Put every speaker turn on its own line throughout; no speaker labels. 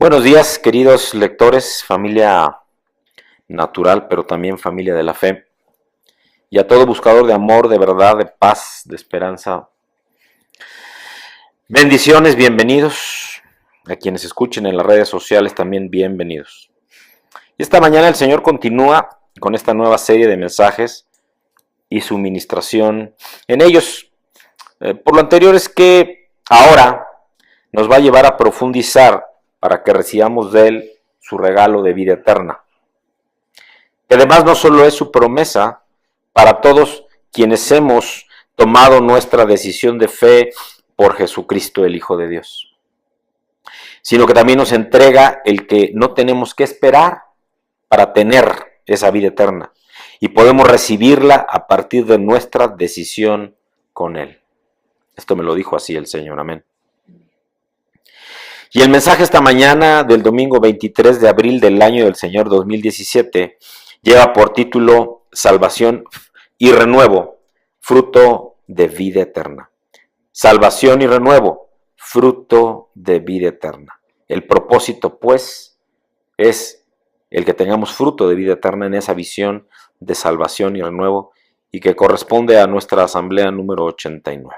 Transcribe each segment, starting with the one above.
Buenos días, queridos lectores, familia natural, pero también familia de la fe, y a todo buscador de amor, de verdad, de paz, de esperanza. Bendiciones, bienvenidos. A quienes escuchen en las redes sociales también bienvenidos. Y esta mañana el Señor continúa con esta nueva serie de mensajes y su ministración en ellos. Por lo anterior es que ahora nos va a llevar a profundizar para que recibamos de Él su regalo de vida eterna. Que además no solo es su promesa para todos quienes hemos tomado nuestra decisión de fe por Jesucristo, el Hijo de Dios, sino que también nos entrega el que no tenemos que esperar para tener esa vida eterna y podemos recibirla a partir de nuestra decisión con Él. Esto me lo dijo así el Señor, amén. Y el mensaje esta mañana del domingo 23 de abril del año del Señor 2017 lleva por título Salvación y renuevo, fruto de vida eterna. Salvación y renuevo, fruto de vida eterna. El propósito, pues, es el que tengamos fruto de vida eterna en esa visión de salvación y renuevo y que corresponde a nuestra asamblea número 89.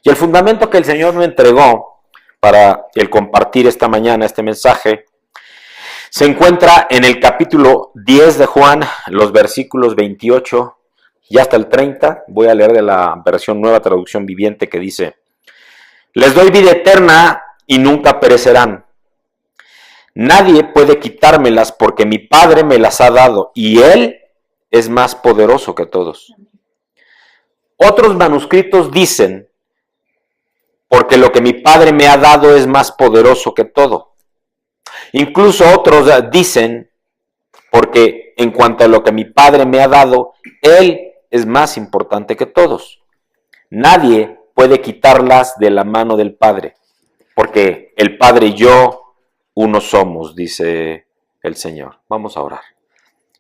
Y el fundamento que el Señor me entregó para el compartir esta mañana este mensaje, se encuentra en el capítulo 10 de Juan, los versículos 28 y hasta el 30. Voy a leer de la versión Nueva Traducción Viviente que dice: Les doy vida eterna y nunca perecerán. Nadie puede quitármelas porque mi Padre me las ha dado y Él es más poderoso que todos. Otros manuscritos dicen: porque lo que mi Padre me ha dado es más poderoso que todo. Incluso otros dicen, porque en cuanto a lo que mi Padre me ha dado, Él es más importante que todos. Nadie puede quitarlas de la mano del Padre, porque el Padre y yo uno somos, dice el Señor. Vamos a orar.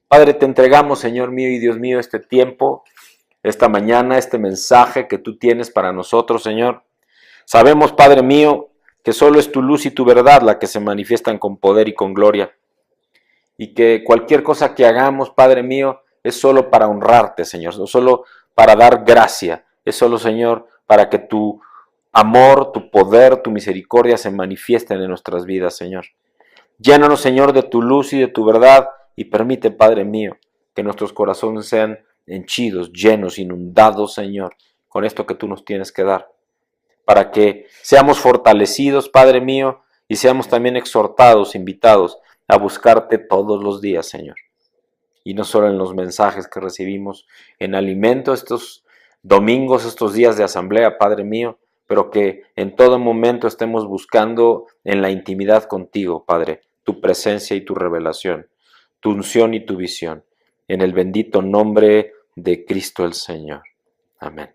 Padre, te entregamos, Señor mío y Dios mío, este tiempo, esta mañana, este mensaje que tú tienes para nosotros, Señor. Sabemos, Padre mío, que solo es tu luz y tu verdad la que se manifiestan con poder y con gloria. Y que cualquier cosa que hagamos, Padre mío, es solo para honrarte, Señor. No solo para dar gracia. Es solo, Señor, para que tu amor, tu poder, tu misericordia se manifiesten en nuestras vidas, Señor. Llénanos, Señor, de tu luz y de tu verdad. Y permite, Padre mío, que nuestros corazones sean henchidos, llenos, inundados, Señor, con esto que tú nos tienes que dar. Para que seamos fortalecidos, Padre mío, y seamos también exhortados, invitados a buscarte todos los días, Señor. Y no solo en los mensajes que recibimos en alimento estos domingos, estos días de asamblea, Padre mío, pero que en todo momento estemos buscando en la intimidad contigo, Padre, tu presencia y tu revelación, tu unción y tu visión. En el bendito nombre de Cristo el Señor. Amén.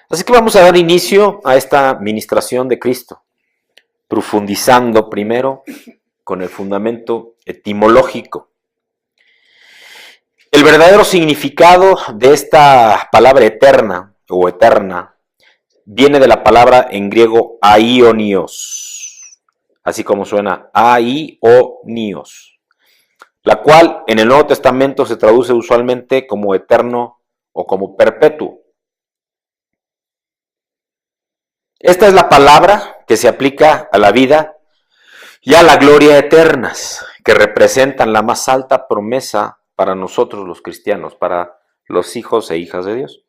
Así que vamos a dar inicio a esta ministración de Cristo, profundizando primero con el fundamento etimológico. El verdadero significado de esta palabra eterna o eterna viene de la palabra en griego aionios, así como suena aionios, la cual en el Nuevo Testamento se traduce usualmente como eterno o como perpetuo. Esta es la palabra que se aplica a la vida y a la gloria eternas, que representan la más alta promesa para nosotros los cristianos, para los hijos e hijas de Dios.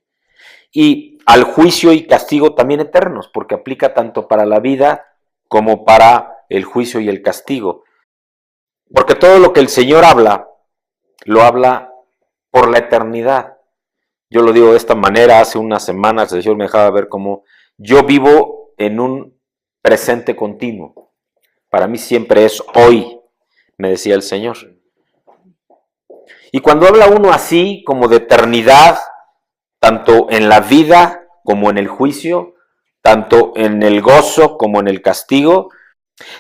Y al juicio y castigo también eternos, porque aplica tanto para la vida como para el juicio y el castigo. Porque todo lo que el Señor habla, lo habla por la eternidad. Yo lo digo de esta manera, hace unas semanas el Señor me dejaba ver cómo yo vivo en un presente continuo. Para mí siempre es hoy, me decía el Señor. Y cuando habla uno así, como de eternidad, tanto en la vida como en el juicio, tanto en el gozo como en el castigo,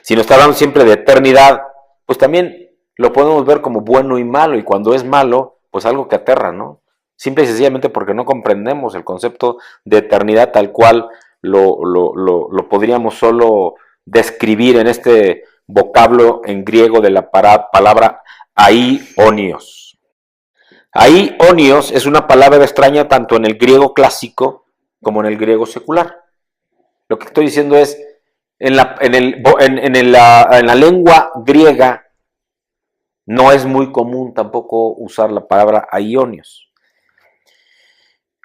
si nos está hablando siempre de eternidad, pues también lo podemos ver como bueno y malo. Y cuando es malo, pues algo que aterra, ¿no? Simple y sencillamente porque no comprendemos el concepto de eternidad tal cual lo podríamos solo describir en este vocablo en griego de la palabra aionios. Aionios es una palabra extraña tanto en el griego clásico como en el griego secular. Lo que estoy diciendo es, en la lengua griega no es muy común tampoco usar la palabra aionios.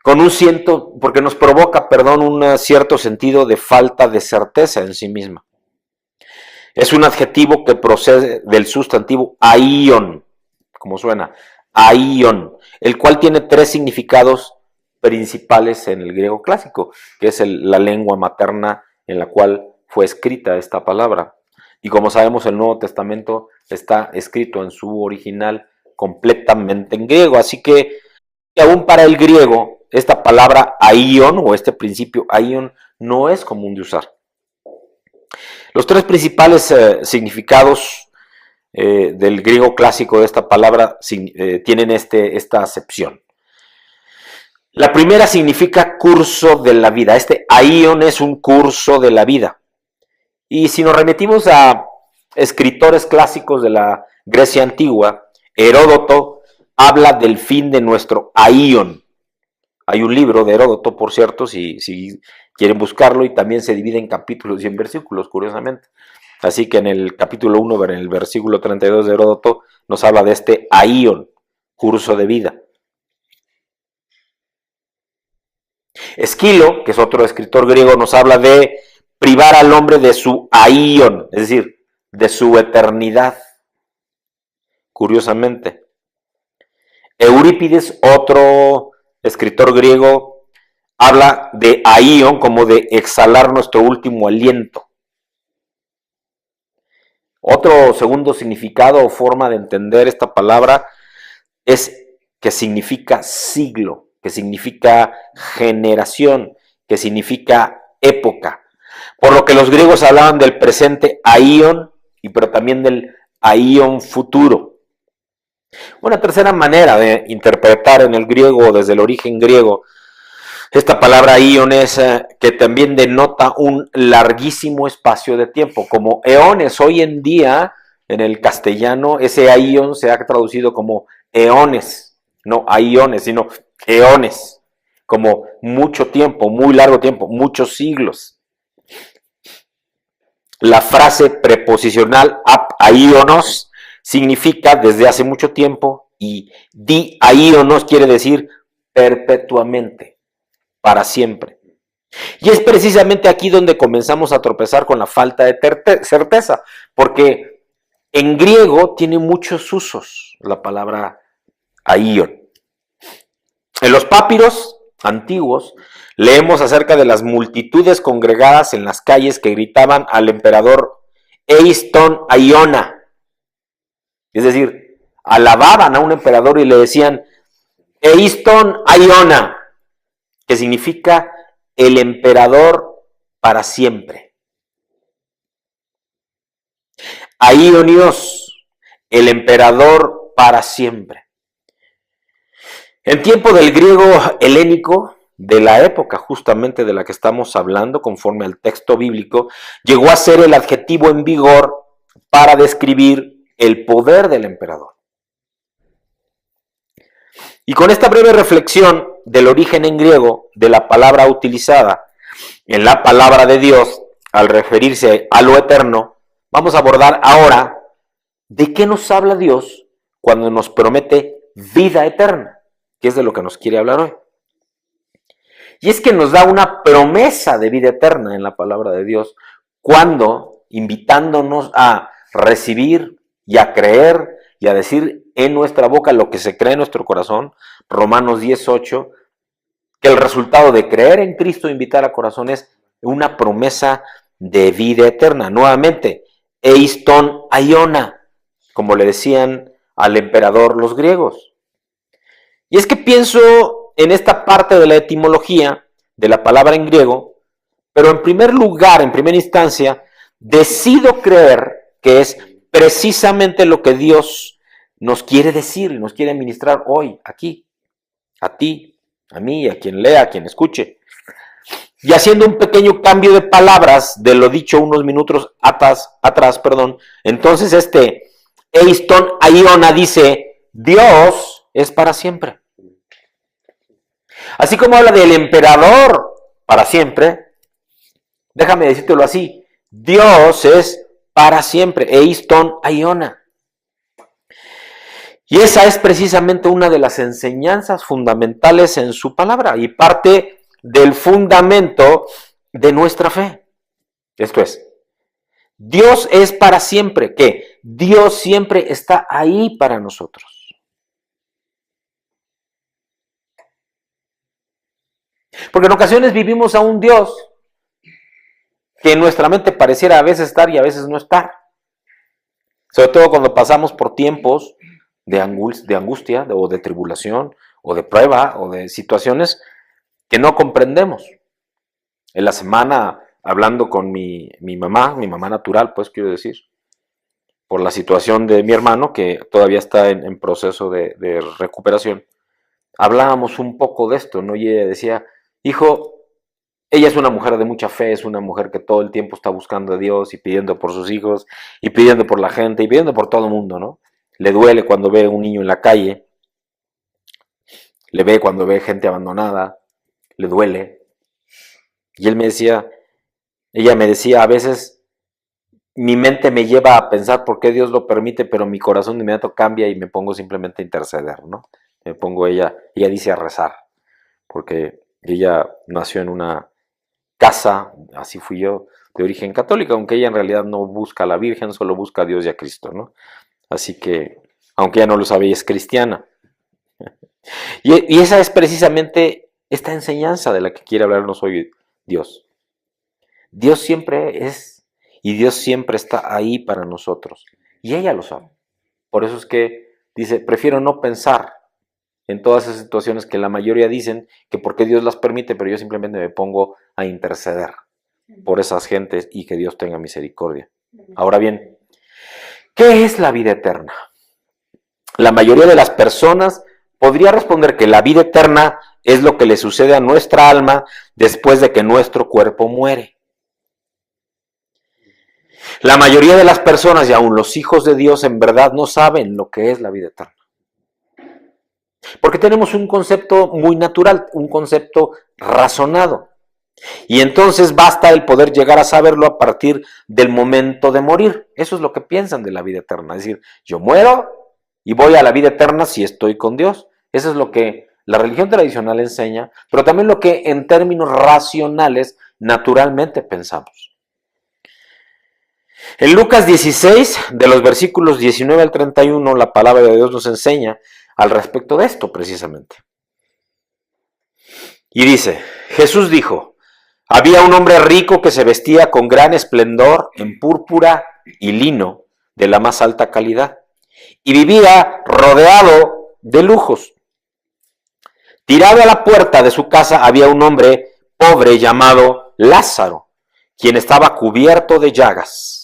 Porque nos provoca, un cierto sentido de falta de certeza en sí misma. Es un adjetivo que procede del sustantivo aion, como suena, aion, el cual tiene 3 significados principales en el griego clásico, que es la lengua materna en la cual fue escrita esta palabra. Y como sabemos, el Nuevo Testamento está escrito en su original completamente en griego, así que aún para el griego, esta palabra aion o este principio aion no es común de usar. Los 3 principales significados del griego clásico de esta palabra tienen esta acepción. La primera significa curso de la vida. Este aion es un curso de la vida. Y si nos remitimos a escritores clásicos de la Grecia antigua, Heródoto habla del fin de nuestro aion. Hay un libro de Heródoto, por cierto, si quieren buscarlo, y también se divide en capítulos y en versículos, curiosamente. Así que en el capítulo 1, en el versículo 32 de Heródoto, nos habla de este aion, curso de vida. Esquilo, que es otro escritor griego, nos habla de privar al hombre de su aion, es decir, de su eternidad. Curiosamente. Eurípides, otro escritor griego, habla de aion como de exhalar nuestro último aliento. Otro segundo significado o forma de entender esta palabra es que significa siglo, que significa generación, que significa época. Por lo que los griegos hablaban del presente aion, pero también del aion futuro. Una tercera manera de interpretar en el griego, desde el origen griego, esta palabra aion es que también denota un larguísimo espacio de tiempo, como eones. Hoy en día, en el castellano, ese aion se ha traducido como eones, no aiones, sino eones, como mucho tiempo, muy largo tiempo, muchos siglos. La frase preposicional ap aionos significa desde hace mucho tiempo, y di aionos quiere decir perpetuamente, para siempre. Y es precisamente aquí donde comenzamos a tropezar con la falta de certeza, porque en griego tiene muchos usos la palabra aion. En los papiros antiguos leemos acerca de las multitudes congregadas en las calles que gritaban al emperador Eiston Aiona. Es decir, alababan a un emperador y le decían Eiston Aiona, que significa el emperador para siempre. Aionios, el emperador para siempre. En tiempo del griego helénico, de la época justamente de la que estamos hablando, conforme al texto bíblico, llegó a ser el adjetivo en vigor para describir el poder del emperador. Y con esta breve reflexión del origen en griego de la palabra utilizada en la palabra de Dios al referirse a lo eterno, vamos a abordar ahora de qué nos habla Dios cuando nos promete vida eterna, que es de lo que nos quiere hablar hoy. Y es que nos da una promesa de vida eterna en la palabra de Dios, cuando invitándonos a recibir y a creer y a decir en nuestra boca lo que se cree en nuestro corazón, Romanos 10:8, que el resultado de creer en Cristo e invitar a corazón es una promesa de vida eterna. Nuevamente, Eiston Aiona, como le decían al emperador los griegos. Y es que pienso en esta parte de la etimología de la palabra en griego, pero en primer lugar, en primera instancia, decido creer que es precisamente lo que Dios nos quiere decir y nos quiere ministrar hoy, aquí, a ti, a mí, a quien lea, a quien escuche. Y haciendo un pequeño cambio de palabras de lo dicho unos minutos atrás, entonces Eiston Aiona dice, Dios es para siempre. Así como habla del emperador para siempre, déjame decírtelo así, Dios es para siempre, Eiston Aiona. Y esa es precisamente una de las enseñanzas fundamentales en su palabra y parte del fundamento de nuestra fe. Esto es, Dios es para siempre, ¿qué? Dios siempre está ahí para nosotros. Porque en ocasiones vivimos a un Dios que en nuestra mente pareciera a veces estar y a veces no estar. Sobre todo cuando pasamos por tiempos de angustia o de tribulación o de prueba o de situaciones que no comprendemos. En la semana, hablando con mi mamá natural, pues quiero decir, por la situación de mi hermano, que todavía está en proceso de recuperación, hablábamos un poco de esto, ¿no? Y ella decía, hijo, ella es una mujer de mucha fe, es una mujer que todo el tiempo está buscando a Dios y pidiendo por sus hijos, y pidiendo por la gente, y pidiendo por todo el mundo, ¿no? Le duele cuando ve a un niño en la calle, le ve cuando ve gente abandonada, le duele. Y ella me decía, a veces mi mente me lleva a pensar por qué Dios lo permite, pero mi corazón de inmediato cambia y me pongo simplemente a interceder, ¿no? Ella dice a rezar, porque ella nació en una casa, así fui yo, de origen católico, aunque ella en realidad no busca a la Virgen, solo busca a Dios y a Cristo, ¿no? Así que, aunque ella no lo sabe, ella es cristiana. Y esa es precisamente esta enseñanza de la que quiere hablarnos hoy Dios. Dios siempre es y Dios siempre está ahí para nosotros. Y ella lo sabe. Por eso es que dice, prefiero no pensar en todas esas situaciones que la mayoría dicen que porque Dios las permite, pero yo simplemente me pongo a interceder por esas gentes y que Dios tenga misericordia. Ahora bien, ¿qué es la vida eterna? La mayoría de las personas podría responder que la vida eterna es lo que le sucede a nuestra alma después de que nuestro cuerpo muere. La mayoría de las personas y aún los hijos de Dios en verdad no saben lo que es la vida eterna. Porque tenemos un concepto muy natural, un concepto razonado. Y entonces basta el poder llegar a saberlo a partir del momento de morir. Eso es lo que piensan de la vida eterna. Es decir, yo muero y voy a la vida eterna si estoy con Dios. Eso es lo que la religión tradicional enseña, pero también lo que en términos racionales naturalmente pensamos. En Lucas 16, de los versículos 19 al 31, la palabra de Dios nos enseña al respecto de esto precisamente. Y dice, Jesús dijo, había un hombre rico que se vestía con gran esplendor en púrpura y lino de la más alta calidad y vivía rodeado de lujos. Tirado a la puerta de su casa había un hombre pobre llamado Lázaro, quien estaba cubierto de llagas.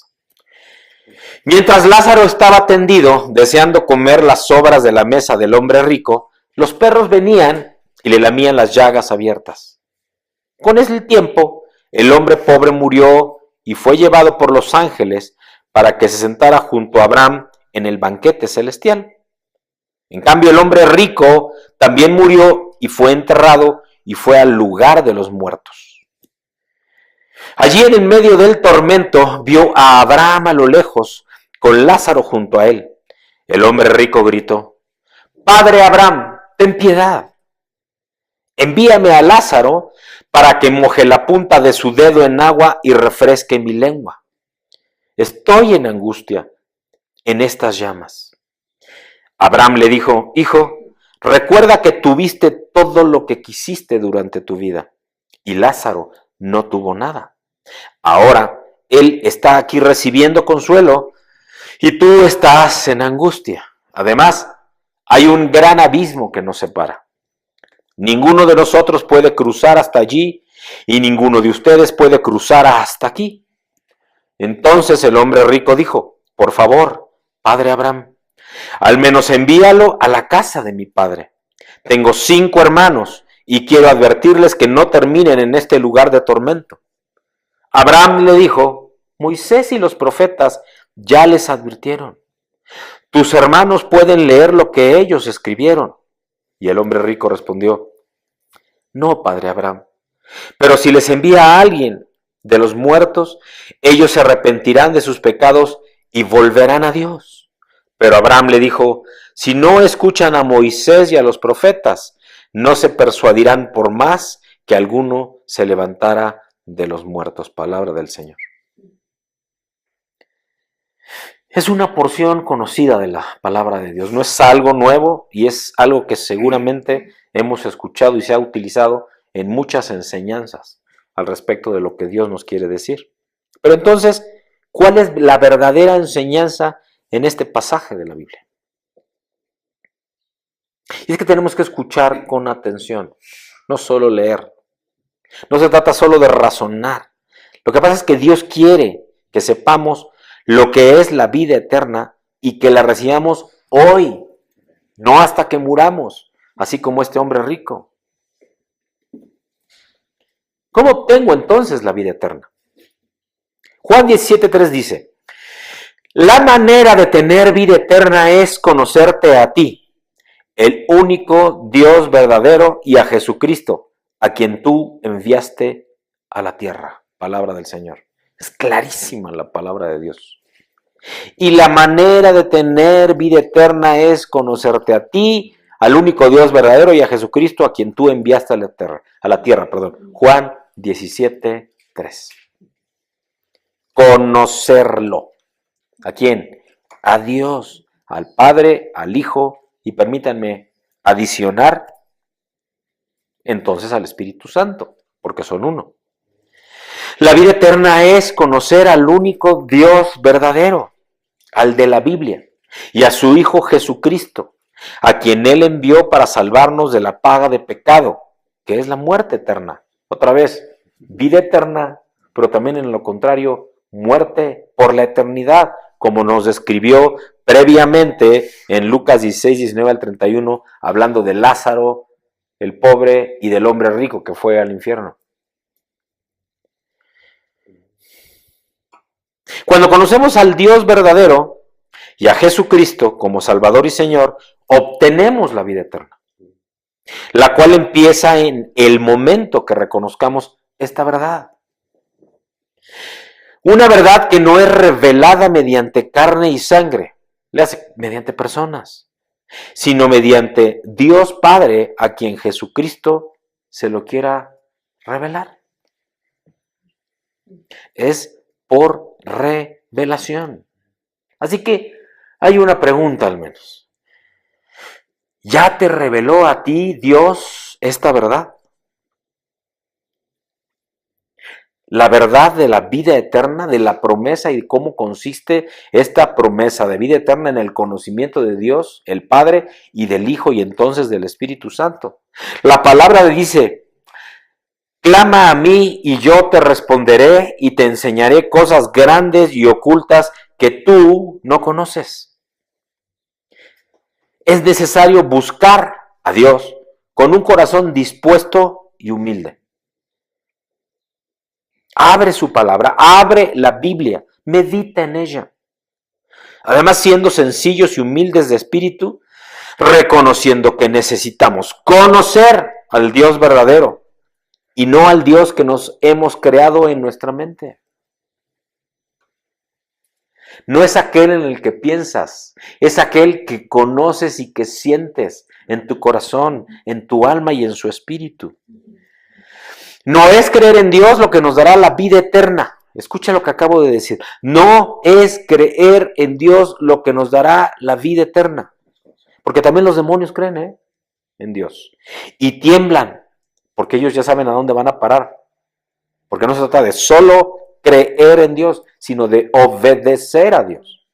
Mientras Lázaro estaba tendido, deseando comer las sobras de la mesa del hombre rico, los perros venían y le lamían las llagas abiertas. Con el tiempo, el hombre pobre murió y fue llevado por los ángeles para que se sentara junto a Abraham en el banquete celestial. En cambio, el hombre rico también murió y fue enterrado y fue al lugar de los muertos. Allí en el medio del tormento vio a Abraham a lo lejos, con Lázaro junto a él. El hombre rico gritó, Padre Abraham, ten piedad. Envíame a Lázaro para que moje la punta de su dedo en agua y refresque mi lengua. Estoy en angustia en estas llamas. Abraham le dijo, Hijo, recuerda que tuviste todo lo que quisiste durante tu vida, y Lázaro no tuvo nada. Ahora él está aquí recibiendo consuelo, y tú estás en angustia. Además, hay un gran abismo que nos separa. Ninguno de nosotros puede cruzar hasta allí, y ninguno de ustedes puede cruzar hasta aquí. Entonces el hombre rico dijo, por favor, Padre Abraham, al menos envíalo a la casa de mi padre. Tengo 5 hermanos, y quiero advertirles que no terminen en este lugar de tormento. Abraham le dijo, Moisés y los profetas ya les advirtieron. Tus hermanos pueden leer lo que ellos escribieron. Y el hombre rico respondió, no, padre Abraham, pero si les envía a alguien de los muertos, ellos se arrepentirán de sus pecados y volverán a Dios. Pero Abraham le dijo, si no escuchan a Moisés y a los profetas, no se persuadirán por más que alguno se levantara de los muertos. Palabra del Señor. Es una porción conocida de la palabra de Dios, no es algo nuevo y es algo que seguramente hemos escuchado y se ha utilizado en muchas enseñanzas al respecto de lo que Dios nos quiere decir. Pero entonces, ¿cuál es la verdadera enseñanza en este pasaje de la Biblia? Y es que tenemos que escuchar con atención, no solo leer. No se trata solo de razonar. Lo que pasa es que Dios quiere que sepamos lo que es la vida eterna y que la recibamos hoy, no hasta que muramos, así como este hombre rico. ¿Cómo obtengo entonces la vida eterna? Juan 17:3 dice, la manera de tener vida eterna es conocerte a ti, el único Dios verdadero, y a Jesucristo, a quien tú enviaste a la tierra. Palabra del Señor. Es clarísima la palabra de Dios. Y la manera de tener vida eterna es conocerte a ti, al único Dios verdadero, y a Jesucristo, a quien tú enviaste a la tierra. Juan 17:3. Conocerlo. ¿A quién? A Dios, al Padre, al Hijo, y permítanme adicionar entonces al Espíritu Santo, porque son uno. La vida eterna es conocer al único Dios verdadero, al de la Biblia, y a su Hijo Jesucristo, a quien Él envió para salvarnos de la paga de pecado, que es la muerte eterna. Otra vez, vida eterna, pero también en lo contrario, muerte por la eternidad, como nos describió previamente en Lucas 16:19 al 31, hablando de Lázaro, el pobre, y del hombre rico que fue al infierno. Cuando conocemos al Dios verdadero y a Jesucristo como Salvador y Señor, obtenemos la vida eterna, la cual empieza en el momento que reconozcamos esta verdad. Una verdad que no es revelada mediante carne y sangre, mediante personas, sino mediante Dios Padre, a quien Jesucristo se lo quiera revelar. Es por revelación. Así que hay una pregunta al menos. ¿Ya te reveló a ti Dios esta verdad? La verdad de la vida eterna, de la promesa y cómo consiste esta promesa de vida eterna en el conocimiento de Dios, el Padre, y del Hijo y entonces del Espíritu Santo. La palabra dice, clama a mí y yo te responderé y te enseñaré cosas grandes y ocultas que tú no conoces. Es necesario buscar a Dios con un corazón dispuesto y humilde. Abre su palabra, abre la Biblia, medita en ella. Además, siendo sencillos y humildes de espíritu, reconociendo que necesitamos conocer al Dios verdadero y no al Dios que nos hemos creado en nuestra mente. No es aquel en el que piensas, es aquel que conoces y que sientes en tu corazón, en tu alma y en su espíritu. No es creer en Dios lo que nos dará la vida eterna. Escucha lo que acabo de decir. No es creer en Dios lo que nos dará la vida eterna. Porque también los demonios creen en Dios. Y tiemblan, porque ellos ya saben a dónde van a parar. Porque no se trata de solo creer en Dios, sino de obedecer a Dios.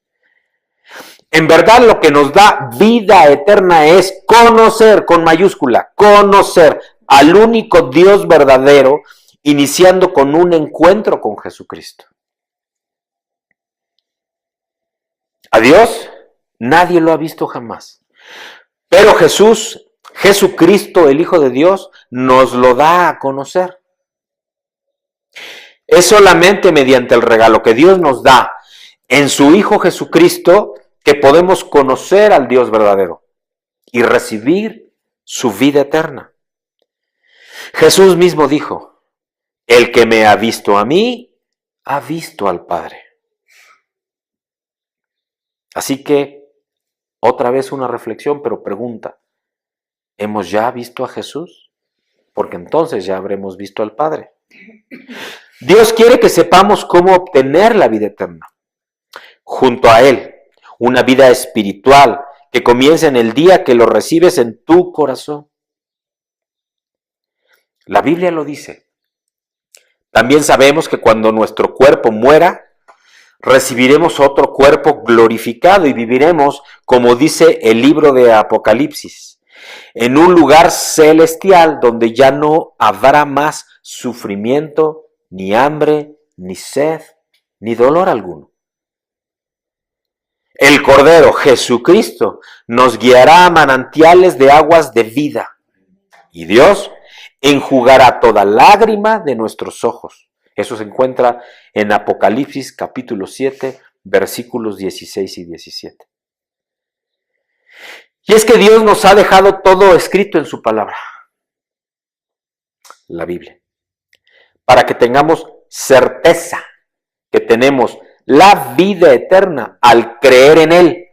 En verdad, lo que nos da vida eterna es conocer, con mayúscula, conocer al único Dios verdadero, iniciando con un encuentro con Jesucristo. A Dios nadie lo ha visto jamás, pero Jesús Jesucristo, el Hijo de Dios, nos lo da a conocer. Es solamente mediante el regalo que Dios nos da en su Hijo Jesucristo que podemos conocer al Dios verdadero y recibir su vida eterna. Jesús mismo dijo: el que me ha visto a mí, ha visto al Padre. Así que, otra vez una reflexión, pero pregunta: ¿hemos ya visto a Jesús? Porque entonces ya habremos visto al Padre. Dios quiere que sepamos cómo obtener la vida eterna. Junto a Él, una vida espiritual que comienza en el día que lo recibes en tu corazón. La Biblia lo dice. También sabemos que cuando nuestro cuerpo muera, recibiremos otro cuerpo glorificado y viviremos, como dice el libro de Apocalipsis, en un lugar celestial donde ya no habrá más sufrimiento, ni hambre, ni sed, ni dolor alguno. El Cordero Jesucristo nos guiará a manantiales de aguas de vida, y Dios enjugará toda lágrima de nuestros ojos. Eso se encuentra en Apocalipsis capítulo 7, versículos 16 y 17. Y es que Dios nos ha dejado todo escrito en su palabra, la Biblia, para que tengamos certeza que tenemos la vida eterna al creer en Él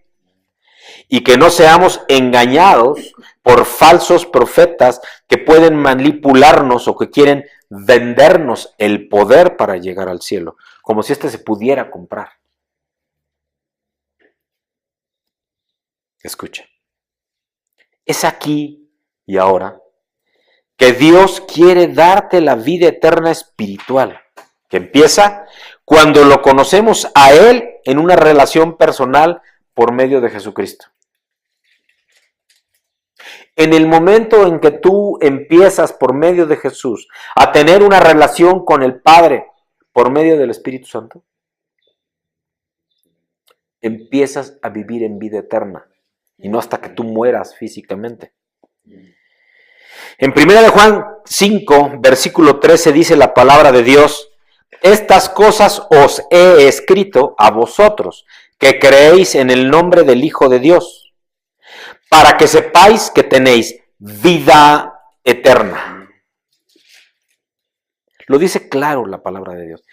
y que no seamos engañados por falsos profetas que pueden manipularnos o que quieren vendernos el poder para llegar al cielo, como si se pudiera comprar. Escucha, es aquí y ahora que Dios quiere darte la vida eterna espiritual, que empieza cuando lo conocemos a Él en una relación personal por medio de Jesucristo. En el momento en que tú empiezas por medio de Jesús a tener una relación con el Padre por medio del Espíritu Santo, empiezas a vivir en vida eterna y no hasta que tú mueras físicamente. En 1 de Juan 5, versículo 13 dice la palabra de Dios: estas cosas os he escrito a vosotros, que creéis en el nombre del Hijo de Dios, para que sepáis que tenéis vida eterna. Lo dice claro la palabra de Dios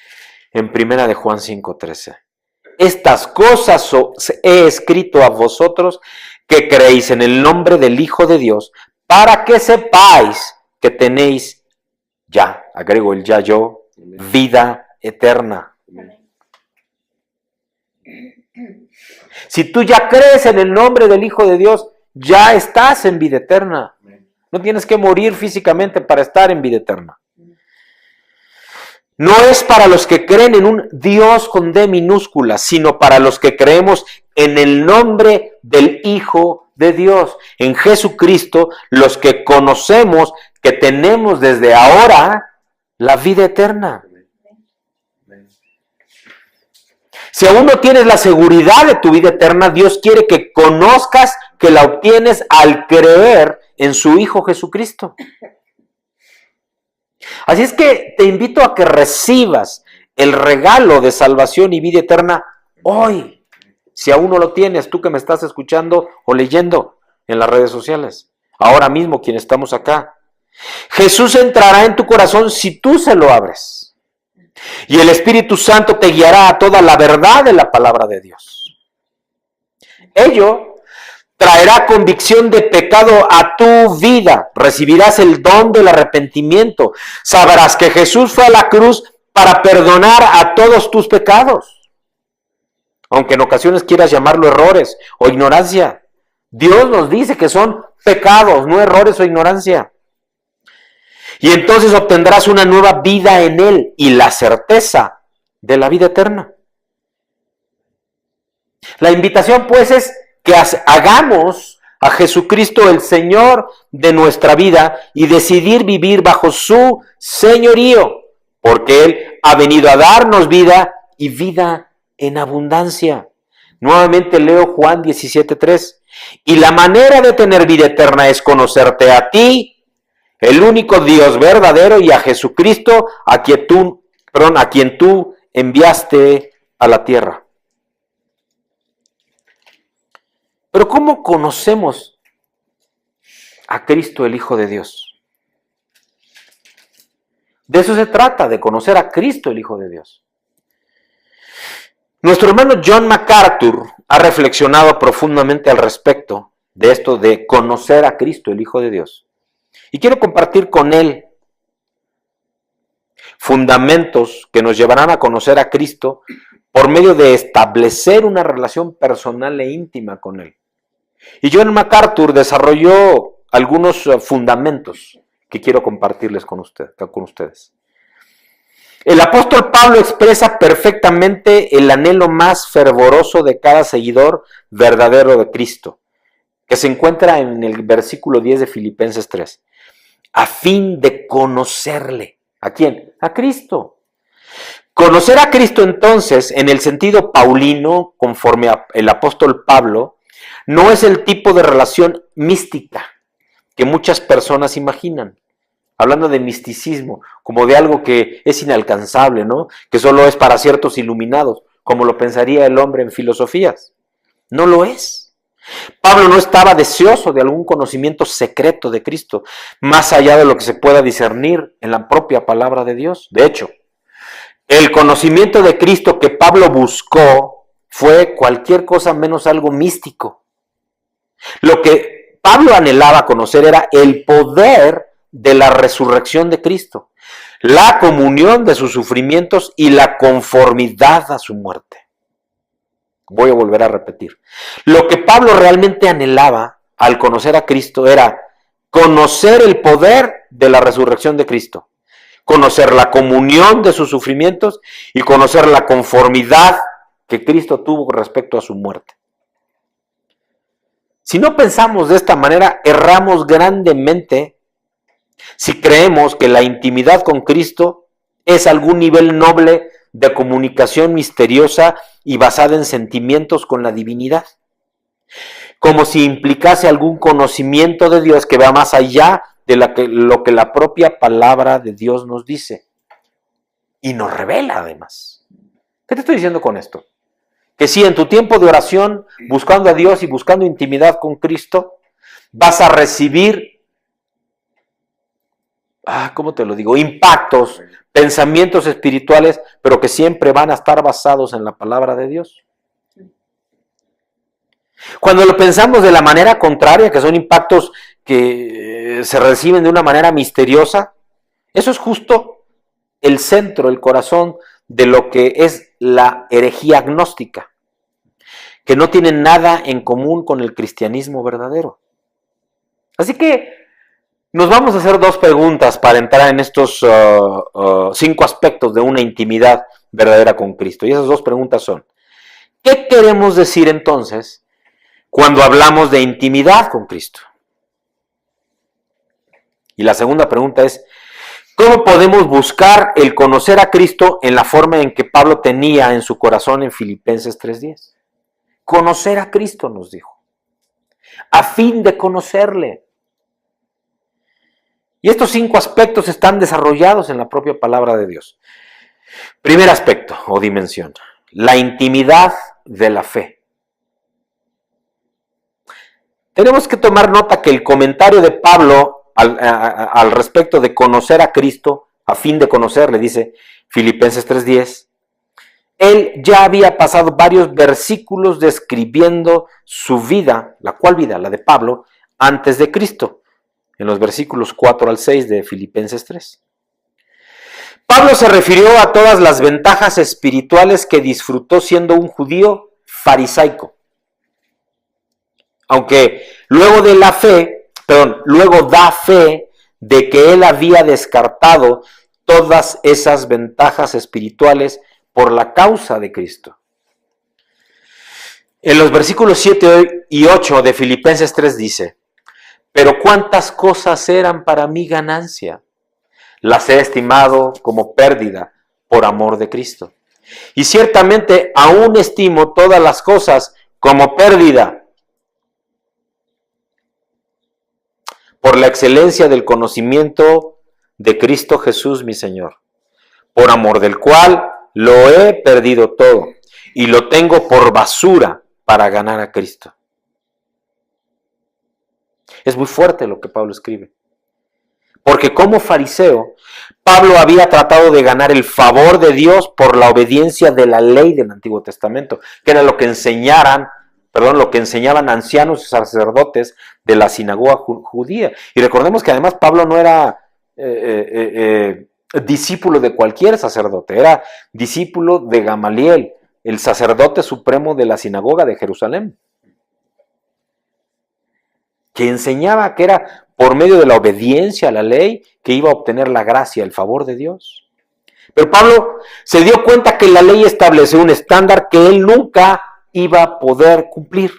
en 1 de Juan 5:13. Estas cosas os he escrito a vosotros, que creéis en el nombre del Hijo de Dios, para que sepáis que tenéis, ya, agrego el ya yo, vida eterna. Si tú ya crees en el nombre del Hijo de Dios, ya estás en vida eterna. No tienes que morir físicamente para estar en vida eterna. No es para los que creen en un Dios con D minúscula, sino para los que creemos en el nombre del Hijo de Dios, en Jesucristo, los que conocemos que tenemos desde ahora la vida eterna. Si aún no tienes la seguridad de tu vida eterna, Dios quiere que conozcas que la obtienes al creer en su Hijo Jesucristo. Así es que te invito a que recibas el regalo de salvación y vida eterna hoy. Si aún no lo tienes, tú que me estás escuchando o leyendo en las redes sociales, ahora mismo quienes estamos acá, Jesús entrará en tu corazón si tú se lo abres. Y el Espíritu Santo te guiará a toda la verdad de la palabra de Dios. Ello traerá convicción de pecado a tu vida. Recibirás el don del arrepentimiento. Sabrás que Jesús fue a la cruz para perdonar a todos tus pecados. Aunque en ocasiones quieras llamarlo errores o ignorancia, Dios nos dice que son pecados, no errores o ignorancia. Y entonces obtendrás una nueva vida en Él y la certeza de la vida eterna. La invitación pues es que hagamos a Jesucristo el Señor de nuestra vida y decidir vivir bajo su señorío, porque Él ha venido a darnos vida y vida en abundancia. Nuevamente leo Juan 17:3. Y la manera de tener vida eterna es conocerte a ti, el único Dios verdadero, y a Jesucristo, a quien tú enviaste a la tierra. Pero ¿cómo conocemos a Cristo, el Hijo de Dios? De eso se trata, de conocer a Cristo, el Hijo de Dios. Nuestro hermano John MacArthur ha reflexionado profundamente al respecto de esto de conocer a Cristo, el Hijo de Dios. Y quiero compartir con él fundamentos que nos llevarán a conocer a Cristo por medio de establecer una relación personal e íntima con él. Y John MacArthur desarrolló algunos fundamentos que quiero compartirles con ustedes. El apóstol Pablo expresa perfectamente el anhelo más fervoroso de cada seguidor verdadero de Cristo, que se encuentra en el versículo 10 de Filipenses 3, a fin de conocerle. ¿A quién? A Cristo. Conocer a Cristo entonces, en el sentido paulino, conforme el apóstol Pablo, no es el tipo de relación mística que muchas personas imaginan. Hablando de misticismo, como de algo que es inalcanzable, ¿no? Que solo es para ciertos iluminados, como lo pensaría el hombre en filosofías. No lo es. Pablo no estaba deseoso de algún conocimiento secreto de Cristo, más allá de lo que se pueda discernir en la propia palabra de Dios. De hecho, el conocimiento de Cristo que Pablo buscó fue cualquier cosa menos algo místico. Lo que Pablo anhelaba conocer era el poder de la resurrección de Cristo, la comunión de sus sufrimientos y la conformidad a su muerte. Voy a volver a repetir. Lo que Pablo realmente anhelaba al conocer a Cristo era conocer el poder de la resurrección de Cristo, conocer la comunión de sus sufrimientos y conocer la conformidad que Cristo tuvo respecto a su muerte. Si no pensamos de esta manera, erramos grandemente si creemos que la intimidad con Cristo es algún nivel noble de comunicación misteriosa y basada en sentimientos con la divinidad, como si implicase algún conocimiento de Dios que va más allá de lo que la propia palabra de Dios nos dice y nos revela además. ¿Qué te estoy diciendo con esto? Que si en tu tiempo de oración, buscando a Dios y buscando intimidad con Cristo, vas a recibir ¿cómo te lo digo? Impactos, pensamientos espirituales, pero que siempre van a estar basados en la palabra de Dios. Cuando lo pensamos de la manera contraria, que son impactos que se reciben de una manera misteriosa, eso es justo el centro, el corazón de lo que es la herejía gnóstica, que no tiene nada en común con el cristianismo verdadero. Así que nos vamos a hacer dos preguntas para entrar en estos 5 aspectos de una intimidad verdadera con Cristo. Y esas dos preguntas son, ¿qué queremos decir entonces cuando hablamos de intimidad con Cristo? Y la segunda pregunta es, ¿cómo podemos buscar el conocer a Cristo en la forma en que Pablo tenía en su corazón en Filipenses 3:10? Conocer a Cristo, nos dijo, a fin de conocerle. Y estos 5 aspectos están desarrollados en la propia palabra de Dios. Primer aspecto o dimensión, la intimidad de la fe. Tenemos que tomar nota que el comentario de Pablo al respecto de conocer a Cristo, a fin de conocerle, dice Filipenses 3:10, él ya había pasado varios versículos describiendo su vida, ¿la cual vida? La de Pablo, antes de Cristo, en los versículos 4 al 6 de Filipenses 3. Pablo se refirió a todas las ventajas espirituales que disfrutó siendo un judío farisaico. Aunque luego da fe de que él había descartado todas esas ventajas espirituales por la causa de Cristo. En los versículos 7 y 8 de Filipenses 3 dice, pero cuántas cosas eran para mí ganancia, las he estimado como pérdida por amor de Cristo. Y ciertamente aún estimo todas las cosas como pérdida por la excelencia del conocimiento de Cristo Jesús mi Señor, por amor del cual lo he perdido todo y lo tengo por basura para ganar a Cristo. Es muy fuerte lo que Pablo escribe. Porque como fariseo, Pablo había tratado de ganar el favor de Dios por la obediencia de la ley del Antiguo Testamento, que era lo que enseñaban ancianos y sacerdotes de la sinagoga judía. Y recordemos que además Pablo no era discípulo de cualquier sacerdote, era discípulo de Gamaliel, el sacerdote supremo de la sinagoga de Jerusalén, que enseñaba que era por medio de la obediencia a la ley que iba a obtener la gracia, el favor de Dios. Pero Pablo se dio cuenta que la ley estableció un estándar que él nunca iba a poder cumplir.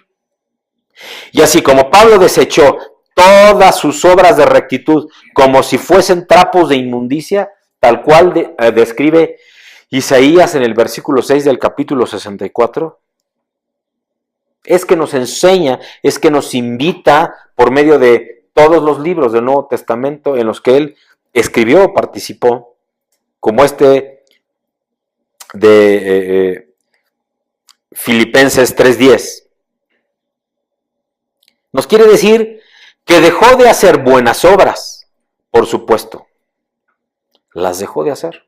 Y así como Pablo desechó todas sus obras de rectitud como si fuesen trapos de inmundicia, tal cual describe Isaías en el versículo 6 del capítulo 64, es que nos enseña, es que nos invita por medio de todos los libros del Nuevo Testamento en los que él escribió o participó, como este de Filipenses 3:10. Nos quiere decir que dejó de hacer buenas obras, por supuesto, las dejó de hacer,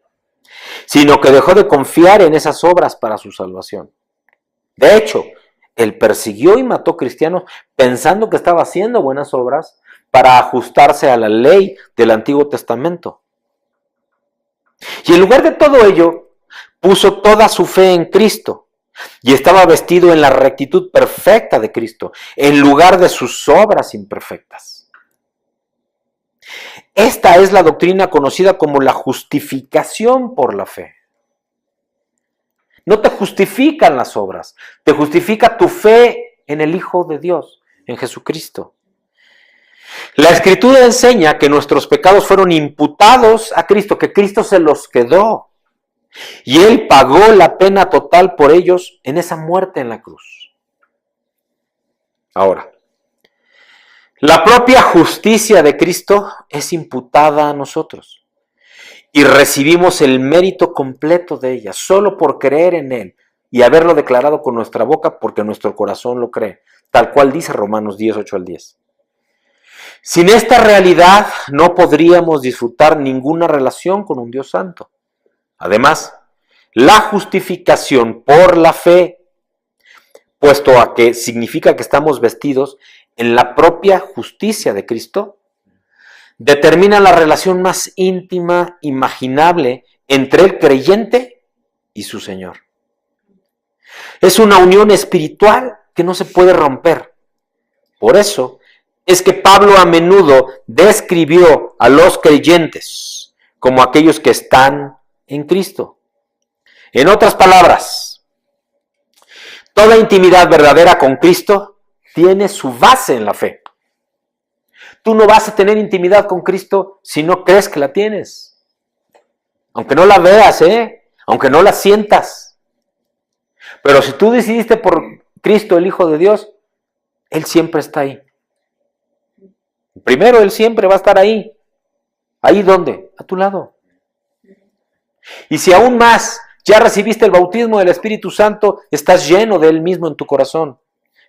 sino que dejó de confiar en esas obras para su salvación. De hecho, él persiguió y mató cristianos pensando que estaba haciendo buenas obras para ajustarse a la ley del Antiguo Testamento. Y en lugar de todo ello, puso toda su fe en Cristo y estaba vestido en la rectitud perfecta de Cristo, en lugar de sus obras imperfectas. Esta es la doctrina conocida como la justificación por la fe. No te justifican las obras, te justifica tu fe en el Hijo de Dios, en Jesucristo. La Escritura enseña que nuestros pecados fueron imputados a Cristo, que Cristo se los quedó. Y Él pagó la pena total por ellos en esa muerte en la cruz. Ahora, la propia justicia de Cristo es imputada a nosotros. Y recibimos el mérito completo de ella, solo por creer en Él y haberlo declarado con nuestra boca porque nuestro corazón lo cree, tal cual dice Romanos 10, 8 al 10. Sin esta realidad no podríamos disfrutar ninguna relación con un Dios santo. Además, la justificación por la fe, puesto a que significa que estamos vestidos en la propia justicia de Cristo, determina la relación más íntima imaginable entre el creyente y su Señor. Es una unión espiritual que no se puede romper. Por eso es que Pablo a menudo describió a los creyentes como aquellos que están en Cristo. En otras palabras, toda intimidad verdadera con Cristo tiene su base en la fe. Tú no vas a tener intimidad con Cristo si no crees que la tienes. Aunque no la veas, aunque no la sientas. Pero si tú decidiste por Cristo, el Hijo de Dios, Él siempre está ahí. Primero, Él siempre va a estar ahí. ¿Ahí dónde? A tu lado. Y si aún más ya recibiste el bautismo del Espíritu Santo, estás lleno de Él mismo en tu corazón,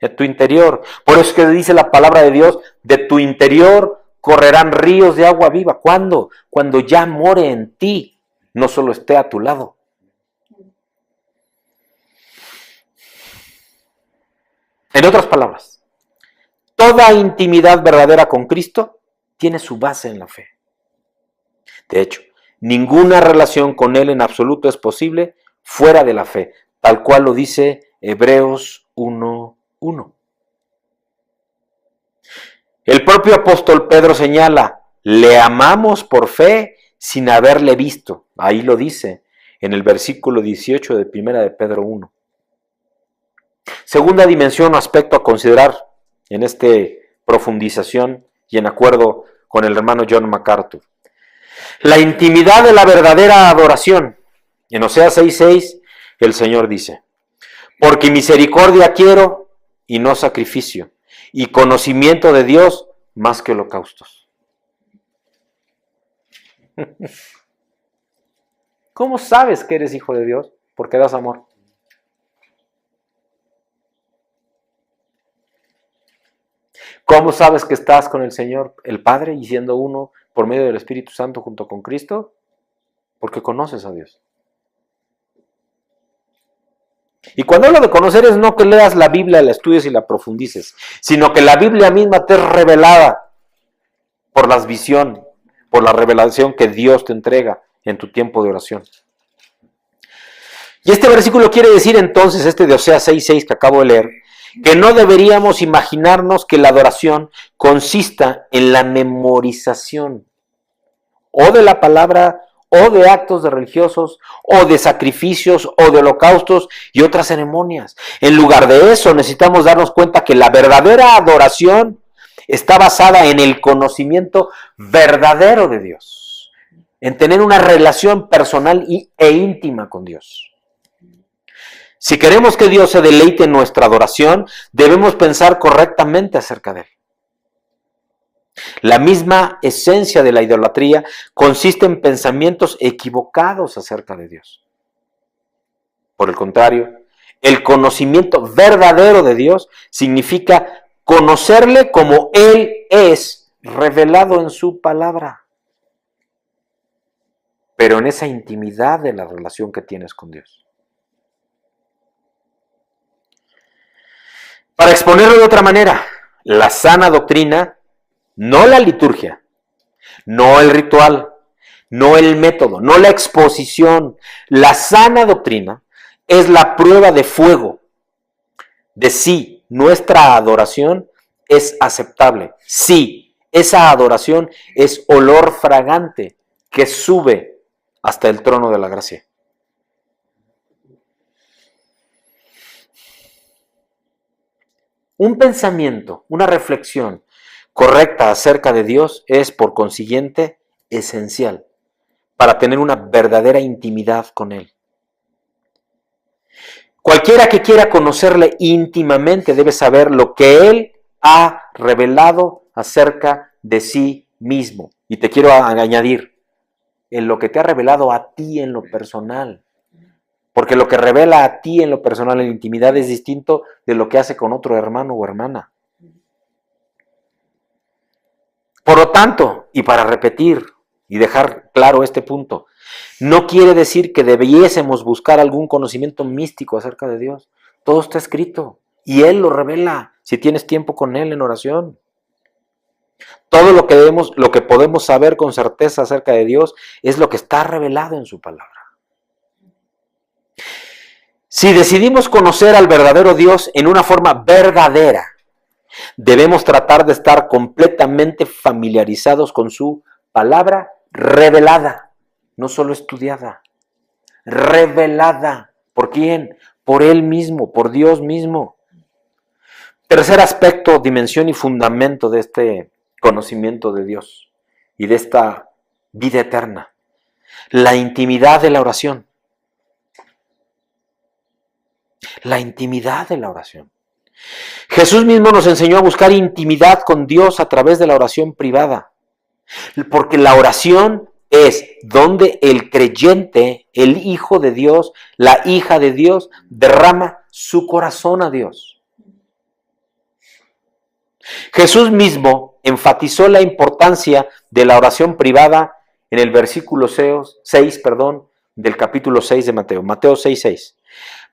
en tu interior. Por eso es que dice la palabra de Dios, de tu interior correrán ríos de agua viva. ¿Cuándo? Cuando ya more en ti, no solo esté a tu lado. En otras palabras, toda intimidad verdadera con Cristo tiene su base en la fe. De hecho, ninguna relación con Él en absoluto es posible fuera de la fe, tal cual lo dice Hebreos 1:1. El propio apóstol Pedro señala, le amamos por fe sin haberle visto. Ahí lo dice en el versículo 18 de 1 de Pedro 1. Segunda dimensión o aspecto a considerar en esta profundización y en acuerdo con el hermano John MacArthur. La intimidad de la verdadera adoración. En Oseas 6:6 el Señor dice, porque misericordia quiero y no sacrificio, y conocimiento de Dios más que holocaustos. ¿Cómo sabes que eres hijo de Dios? Porque das amor. ¿Cómo sabes que estás con el Señor, el Padre, y siendo uno por medio del Espíritu Santo junto con Cristo? Porque conoces a Dios. Y cuando hablo de conocer es no que leas la Biblia, la estudies y la profundices, sino que la Biblia misma te es revelada por la visión, por la revelación que Dios te entrega en tu tiempo de oración. Y este versículo quiere decir entonces, este de Oseas 6:6 que acabo de leer, que no deberíamos imaginarnos que la adoración consista en la memorización o de la palabra, o de actos de religiosos, o de sacrificios, o de holocaustos y otras ceremonias. En lugar de eso, necesitamos darnos cuenta que la verdadera adoración está basada en el conocimiento verdadero de Dios, en tener una relación personal e íntima con Dios. Si queremos que Dios se deleite en nuestra adoración, debemos pensar correctamente acerca de Él. La misma esencia de la idolatría consiste en pensamientos equivocados acerca de Dios. Por el contrario, el conocimiento verdadero de Dios significa conocerle como Él es revelado en su palabra, pero en esa intimidad de la relación que tienes con Dios. Para exponerlo de otra manera, la sana doctrina, no la liturgia, no el ritual, no el método, no la exposición, la sana doctrina es la prueba de fuego de si nuestra adoración es aceptable, si esa adoración es olor fragante que sube hasta el trono de la gracia. Un pensamiento, una reflexión correcta acerca de Dios es, por consiguiente, esencial para tener una verdadera intimidad con Él. Cualquiera que quiera conocerle íntimamente debe saber lo que Él ha revelado acerca de sí mismo. Y te quiero añadir, en lo que te ha revelado a ti en lo personal. Porque lo que revela a ti en lo personal, en la intimidad, es distinto de lo que hace con otro hermano o hermana. Por lo tanto, y para repetir y dejar claro este punto, no quiere decir que debiésemos buscar algún conocimiento místico acerca de Dios. Todo está escrito y Él lo revela si tienes tiempo con Él en oración. Todo lo que podemos saber con certeza acerca de Dios es lo que está revelado en su palabra. Si decidimos conocer al verdadero Dios en una forma verdadera, debemos tratar de estar completamente familiarizados con su palabra revelada, no solo estudiada, revelada. ¿Por quién? Por Él mismo, por Dios mismo. Tercer aspecto, dimensión y fundamento de este conocimiento de Dios y de esta vida eterna: la intimidad de la oración. La intimidad de la oración. Jesús mismo nos enseñó a buscar intimidad con Dios a través de la oración privada, porque la oración es donde el creyente, el hijo de Dios, la hija de Dios, derrama su corazón a Dios. Jesús mismo enfatizó la importancia de la oración privada en el versículo 6, del capítulo 6 de Mateo, Mateo 6:6.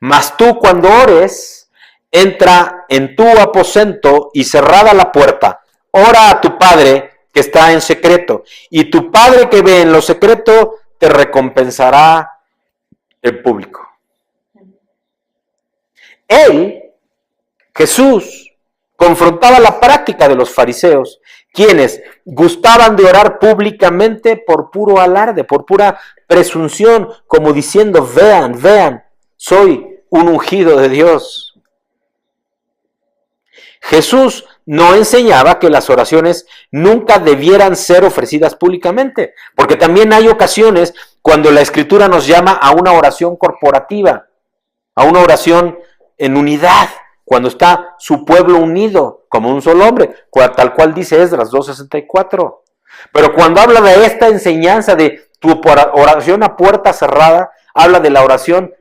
Mas tú cuando ores, entra en tu aposento y cerrada la puerta, ora a tu Padre que está en secreto, y tu Padre que ve en lo secreto te recompensará en público. Él, Jesús, confrontaba la práctica de los fariseos, quienes gustaban de orar públicamente por puro alarde, por pura presunción, como diciendo: vean, soy un ungido de Dios. Jesús no enseñaba que las oraciones nunca debieran ser ofrecidas públicamente, porque también hay ocasiones cuando la Escritura nos llama a una oración corporativa, a una oración en unidad, cuando está su pueblo unido como un solo hombre, tal cual dice Esdras 2:64. Pero cuando habla de esta enseñanza de tu oración a puerta cerrada, habla de la oración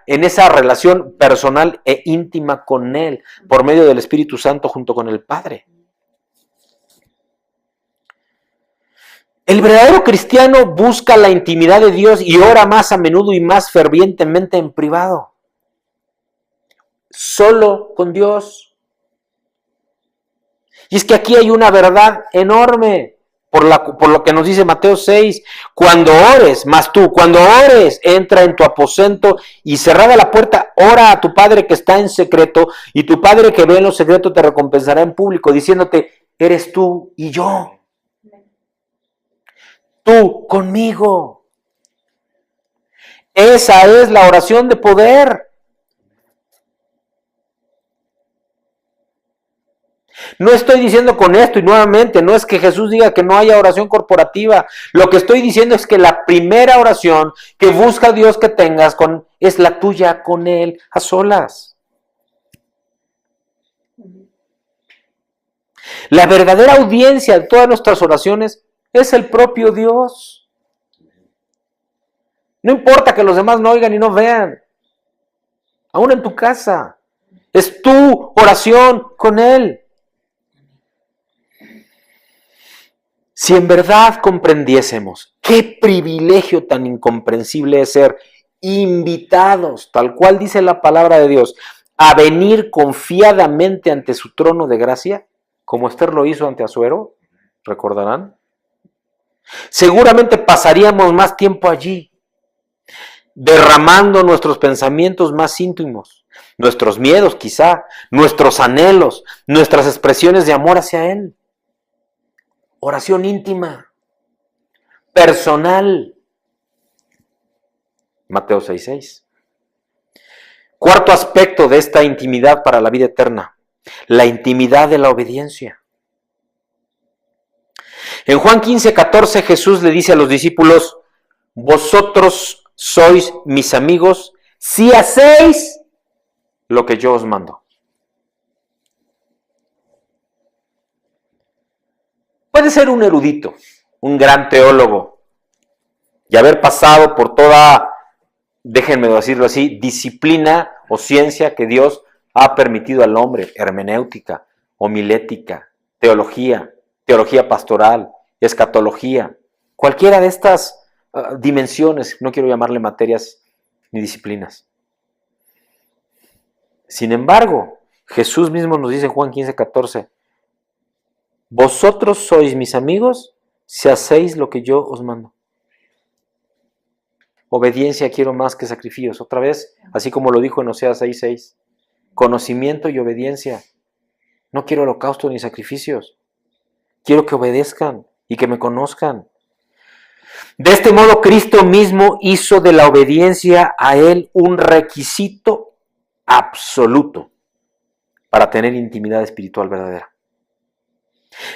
en esa relación personal e íntima con Él, por medio del Espíritu Santo junto con el Padre. El verdadero cristiano busca la intimidad de Dios y ora más a menudo y más fervientemente en privado. Solo con Dios. Y es que aquí hay una verdad enorme, por lo que nos dice Mateo 6. Cuando ores, cuando ores, entra en tu aposento y cerrada la puerta, ora a tu Padre que está en secreto, y tu Padre que ve en lo secreto te recompensará en público, diciéndote, eres tú y yo. Tú conmigo. Esa es la oración de poder. No estoy diciendo con esto, y nuevamente, no es que Jesús diga que no haya oración corporativa. Lo que estoy diciendo es que la primera oración que busca Dios que tengas es la tuya con Él a solas. La verdadera audiencia de todas nuestras oraciones es el propio Dios. No importa que los demás no oigan y no vean. Aún en tu casa. Es tu oración con Él. Si en verdad comprendiésemos qué privilegio tan incomprensible es ser invitados, tal cual dice la palabra de Dios, a venir confiadamente ante su trono de gracia, como Esther lo hizo ante Asuero, ¿recordarán? Seguramente pasaríamos más tiempo allí, derramando nuestros pensamientos más íntimos, nuestros miedos quizá, nuestros anhelos, nuestras expresiones de amor hacia Él. Oración íntima, personal. Mateo 6:6. Cuarto aspecto de esta intimidad para la vida eterna, la intimidad de la obediencia. En Juan 15:14 Jesús le dice a los discípulos, vosotros sois mis amigos si hacéis lo que yo os mando. Puede ser un erudito, un gran teólogo, y haber pasado por toda, déjenme decirlo así, disciplina o ciencia que Dios ha permitido al hombre, hermenéutica, homilética, teología pastoral, escatología, cualquiera de estas dimensiones, no quiero llamarle materias ni disciplinas. Sin embargo, Jesús mismo nos dice en Juan 15:14, vosotros sois mis amigos si hacéis lo que yo os mando. Obediencia quiero más que sacrificios. Otra vez, así como lo dijo en Oseas 6:6. Conocimiento y obediencia. No quiero holocausto ni sacrificios. Quiero que obedezcan y que me conozcan. De este modo, Cristo mismo hizo de la obediencia a Él un requisito absoluto para tener intimidad espiritual verdadera.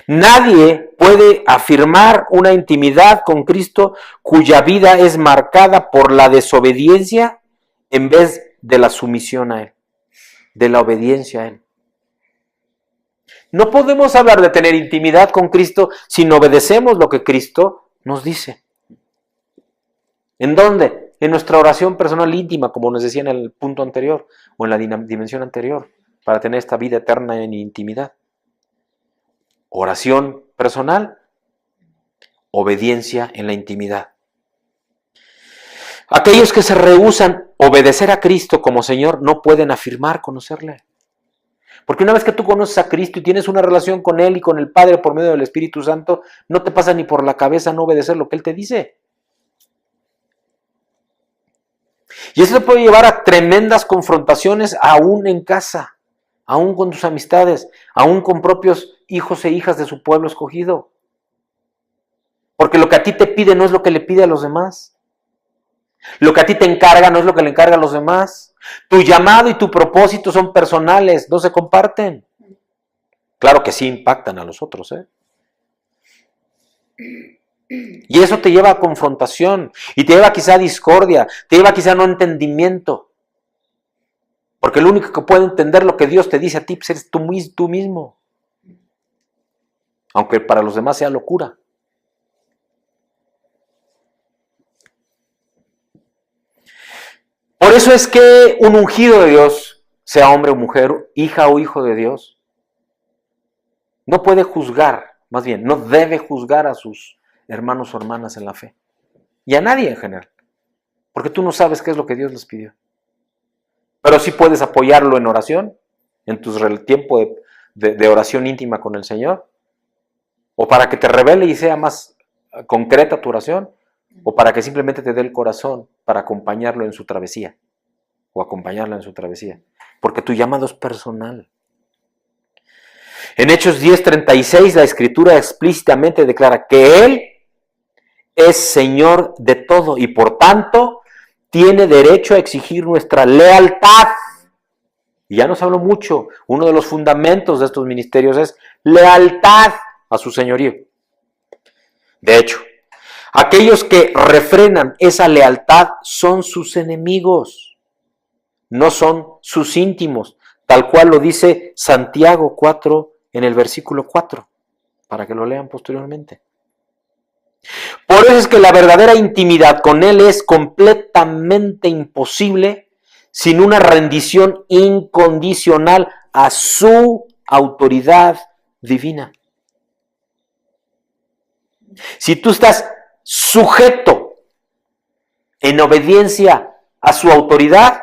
Nadie puede afirmar una intimidad con Cristo cuya vida es marcada por la desobediencia en vez de la sumisión a Él, de la obediencia a Él. No podemos hablar de tener intimidad con Cristo si no obedecemos lo que Cristo nos dice. ¿En dónde? En nuestra oración personal íntima, como nos decía en el punto anterior o en la dimensión anterior, para tener esta vida eterna en intimidad. Oración personal, obediencia en la intimidad. Aquellos que se rehúsan a obedecer a Cristo como Señor no pueden afirmar conocerle. Porque una vez que tú conoces a Cristo y tienes una relación con Él y con el Padre por medio del Espíritu Santo, no te pasa ni por la cabeza no obedecer lo que Él te dice. Y eso te puede llevar a tremendas confrontaciones aún en casa, aún con tus amistades, aún con propios hijos e hijas de su pueblo escogido. Porque lo que a ti te pide no es lo que le pide a los demás. Lo que a ti te encarga no es lo que le encarga a los demás. Tu llamado y tu propósito son personales, no se comparten. Claro que sí impactan a los otros, Y eso te lleva a confrontación, y te lleva quizá a discordia, te lleva quizá a no entendimiento. Porque el único que puede entender lo que Dios te dice a ti, pues eres tú mismo. Aunque para los demás sea locura. Por eso es que un ungido de Dios, sea hombre o mujer, hija o hijo de Dios, no puede juzgar, más bien, no debe juzgar a sus hermanos o hermanas en la fe. Y a nadie en general. Porque tú no sabes qué es lo que Dios les pidió. Pero sí puedes apoyarlo en oración, en tu tiempo de oración íntima con el Señor, o para que te revele y sea más concreta tu oración, o para que simplemente te dé el corazón para acompañarlo en su travesía, o acompañarla en su travesía, porque tu llamado es personal. En Hechos 10:36 la Escritura explícitamente declara que Él es Señor de todo y por tanto tiene derecho a exigir nuestra lealtad. Y ya nos habló mucho, uno de los fundamentos de estos ministerios es lealtad a su señorío. De hecho, aquellos que refrenan esa lealtad son sus enemigos, no son sus íntimos, tal cual lo dice Santiago 4 en el versículo 4, para que lo lean posteriormente. Por eso es que la verdadera intimidad con Él es completamente imposible sin una rendición incondicional a su autoridad divina. Si tú estás sujeto en obediencia a su autoridad,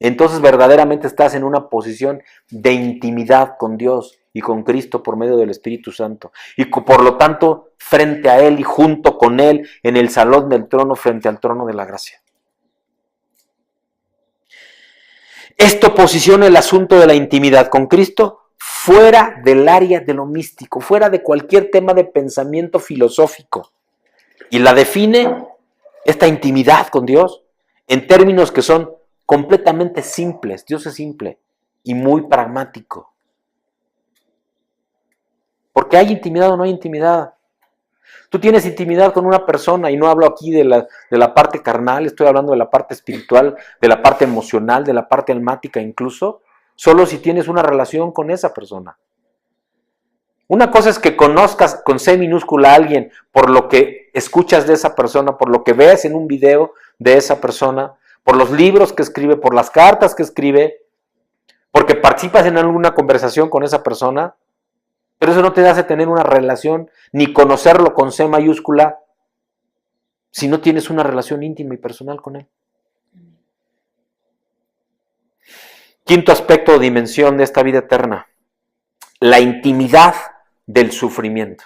entonces verdaderamente estás en una posición de intimidad con Dios y con Cristo por medio del Espíritu Santo. Y por lo tanto, frente a Él y junto con Él en el salón del trono, frente al trono de la gracia. Esto posiciona el asunto de la intimidad con Cristo fuera del área de lo místico, fuera de cualquier tema de pensamiento filosófico. Y la define, esta intimidad con Dios, en términos que son completamente simples. Dios es simple y muy pragmático. Porque hay intimidad o no hay intimidad. Tú tienes intimidad con una persona, y no hablo aquí de la parte carnal, estoy hablando de la parte espiritual, de la parte emocional, de la parte almática incluso, solo si tienes una relación con esa persona. Una cosa es que conozcas con C minúscula a alguien por lo que escuchas de esa persona, por lo que ves en un video de esa persona, por los libros que escribe, por las cartas que escribe, porque participas en alguna conversación con esa persona. Pero eso no te hace tener una relación, ni conocerlo con C mayúscula, si no tienes una relación íntima y personal con Él. Quinto aspecto o dimensión de esta vida eterna, la intimidad del sufrimiento.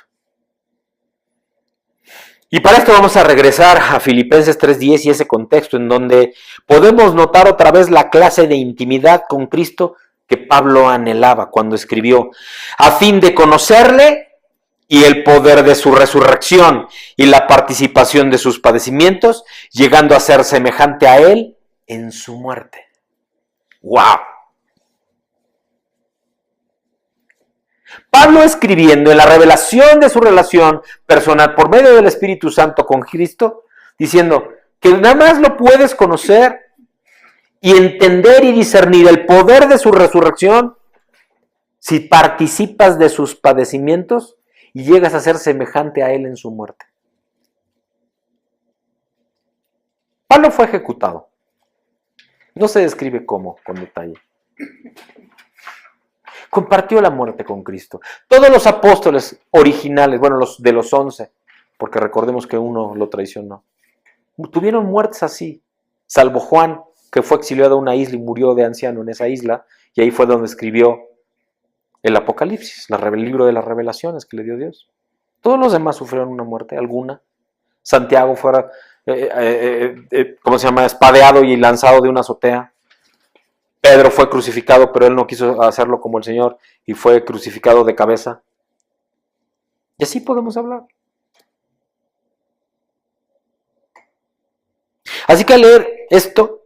Y para esto vamos a regresar a Filipenses 3:10 y ese contexto en donde podemos notar otra vez la clase de intimidad con Cristo que Pablo anhelaba cuando escribió, a fin de conocerle y el poder de su resurrección y la participación de sus padecimientos, llegando a ser semejante a él en su muerte. ¡Wow! Pablo escribiendo en la revelación de su relación personal por medio del Espíritu Santo con Cristo, diciendo que nada más lo puedes conocer y entender y discernir el poder de su resurrección si participas de sus padecimientos y llegas a ser semejante a Él en su muerte. Pablo fue ejecutado. No se describe cómo, con detalle. Compartió la muerte con Cristo. Todos los apóstoles originales, bueno, los de los 11, porque recordemos que uno lo traicionó, tuvieron muertes así, salvo Juan, que fue exiliado a una isla y murió de anciano en esa isla, y ahí fue donde escribió el Apocalipsis, el libro de las revelaciones que le dio Dios. Todos los demás sufrieron una muerte, alguna. Santiago fue, espadeado y lanzado de una azotea. Pedro fue crucificado, pero él no quiso hacerlo como el Señor y fue crucificado de cabeza. Y así podemos hablar. Así que al leer esto,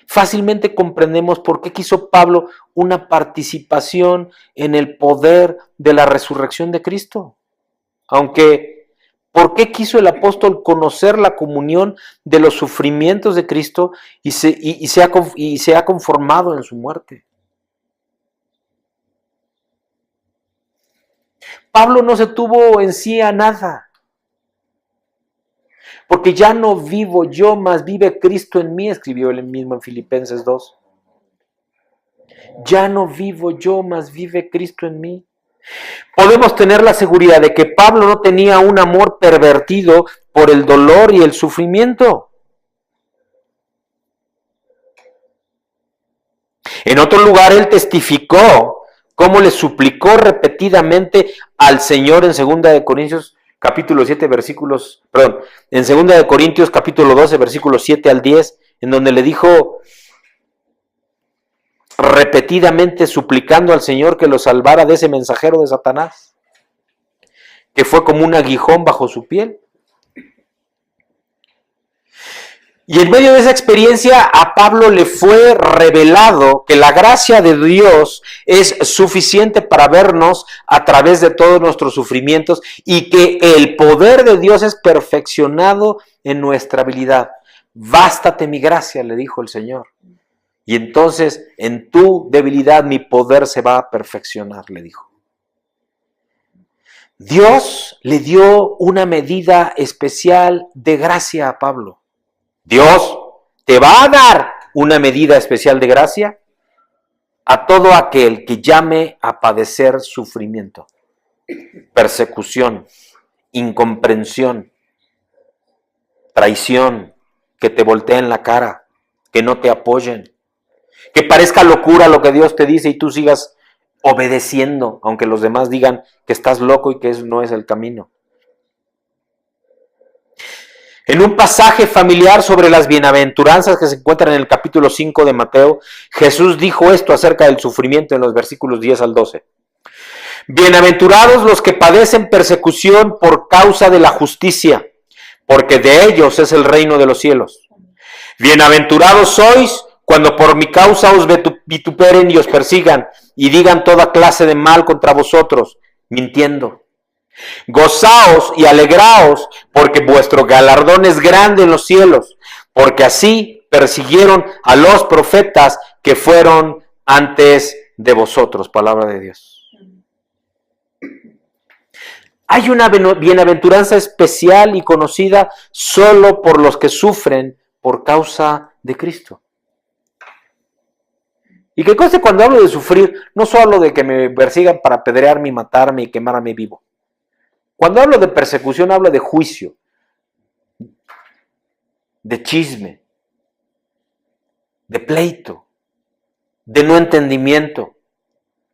fácilmente comprendemos por qué quiso Pablo una participación en el poder de la resurrección de Cristo. Aunque ¿Por qué quiso el apóstol conocer la comunión de los sufrimientos de Cristo y se ha conformado en su muerte? Pablo no se tuvo en sí a nada, porque ya no vivo yo, mas vive Cristo en mí, escribió él mismo en Filipenses 2. Ya no vivo yo, mas vive Cristo en mí. Podemos tener la seguridad de que Pablo no tenía un amor pervertido por el dolor y el sufrimiento. En otro lugar, él testificó cómo le suplicó repetidamente al Señor en 2 de Corintios capítulo 7 versículos, perdón, en 2 de Corintios capítulo 12 versículos 7 al 10, en donde le dijo repetidamente suplicando al Señor que lo salvara de ese mensajero de Satanás, que fue como un aguijón bajo su piel. Y en medio de esa experiencia a Pablo le fue revelado que la gracia de Dios es suficiente para vernos a través de todos nuestros sufrimientos y que el poder de Dios es perfeccionado en nuestra habilidad. Bástate mi gracia, le dijo el Señor. Y entonces en tu debilidad mi poder se va a perfeccionar, le dijo. Dios le dio una medida especial de gracia a Pablo. Dios te va a dar una medida especial de gracia a todo aquel que llame a padecer sufrimiento, persecución, incomprensión, traición, que te volteen la cara, que no te apoyen, que parezca locura lo que Dios te dice y tú sigas obedeciendo, aunque los demás digan que estás loco y que eso no es el camino. En un pasaje familiar sobre las bienaventuranzas que se encuentran en el capítulo 5 de Mateo, Jesús dijo esto acerca del sufrimiento en los versículos 10 al 12. Bienaventurados los que padecen persecución por causa de la justicia, porque de ellos es el reino de los cielos. Bienaventurados sois cuando por mi causa os vituperen y os persigan y digan toda clase de mal contra vosotros, mintiendo. Gozaos y alegraos, porque vuestro galardón es grande en los cielos, porque así persiguieron a los profetas que fueron antes de vosotros. Palabra de Dios. Hay una bienaventuranza especial y conocida solo por los que sufren por causa de Cristo. Y que conste, cuando hablo de sufrir, no solo hablo de que me persigan para apedrearme y matarme y quemarme vivo. Cuando hablo de persecución, hablo de juicio, de chisme, de pleito, de no entendimiento,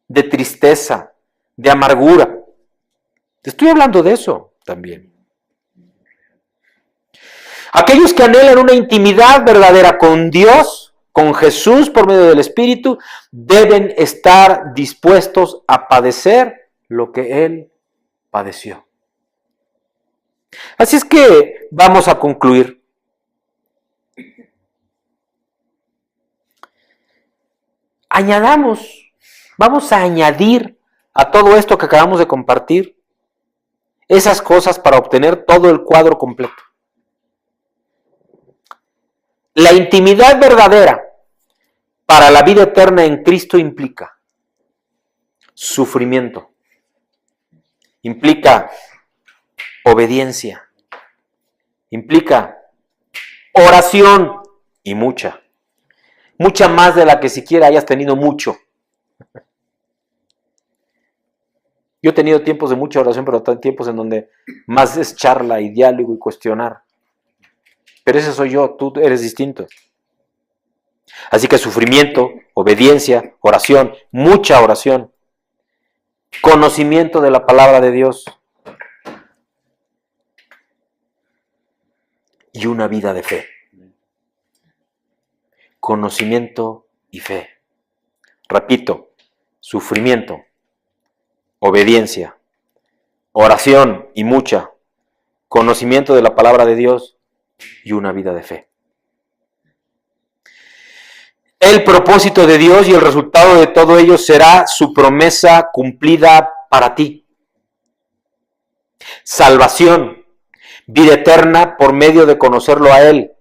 de tristeza, de amargura. Te estoy hablando de eso también. Aquellos que anhelan una intimidad verdadera con Dios, con Jesús por medio del Espíritu, deben estar dispuestos a padecer lo que Él padeció. Así es que vamos a concluir. Vamos a añadir a todo esto que acabamos de compartir esas cosas para obtener todo el cuadro completo. La intimidad verdadera para la vida eterna en Cristo implica sufrimiento, implica obediencia, implica oración y mucha más de la que siquiera hayas tenido mucho. Yo he tenido tiempos de mucha oración, pero tiempos en donde más es charla y diálogo y cuestionar. Pero ese soy yo, tú eres distinto. Así que sufrimiento, obediencia, oración, mucha oración, conocimiento de la palabra de Dios y una vida de fe. Conocimiento y fe. Repito, sufrimiento, obediencia, oración y mucha, conocimiento de la palabra de Dios y una vida de fe. El propósito de Dios y el resultado de todo ello será su promesa cumplida para ti. Salvación, vida eterna por medio de conocerlo a Él